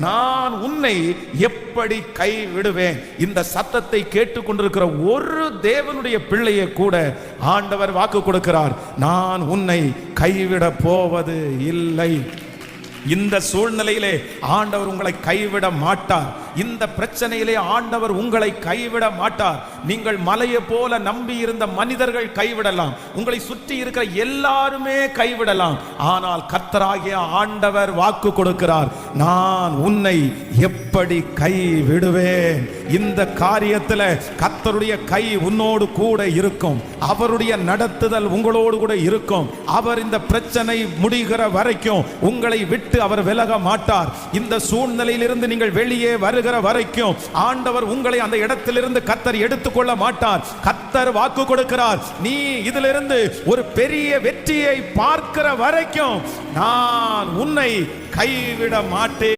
நான் உன்னை எப்படி கைவிடுவேன். இந்த சத்தத்தை கேட்டுக்கொண்டிருக்கிற ஒரு தேவனுடைய பிள்ளையை கூட ஆண்டவர் வாக்கு கொடுக்கிறார், நான் உன்னை கைவிட போவது இல்லை. இந்த சூழ்நிலையிலே ஆண்டவர் உங்களை கைவிட மாட்டார். இந்த பிரச்சனையிலே ஆண்டவர் உங்களை கைவிட மாட்டார். நீங்கள் மலையை போல நம்பி இருந்த மனிதர்கள் கைவிடலாம், உங்களை சுற்றி இருக்கிற எல்லாருமே கைவிடலாம். ஆனால் கர்த்தராகிய ஆண்டவர் வாக்கு கொடுக்கிறார், நான் உன்னை எப்படி கைவிடுவேன். இந்த காரியத்தில் கர்த்தருடைய கை உன்னோடு கூட இருக்கும். அவருடைய நடத்துதல் உங்களோடு கூட இருக்கும். அவர் இந்த பிரச்சனை முடிகிற வரைக்கும் உங்களை விட்டு அவர் விலக மாட்டார். இந்த சூழ்நிலையிலிருந்து நீங்கள் வெளியே வருகிற வரைக்கும் ஆண்டவர் உங்களை அந்த இடத்திலிருந்து கர்த்தர் எடுத்துக்கொள்ள மாட்டார். கர்த்தர் வாக்கு கொடுக்கிறார், நீ இதிலிருந்து ஒரு பெரிய வெற்றியை பார்க்கிற வரைக்கும் நான் உன்னை கைவிட மாட்டேன்.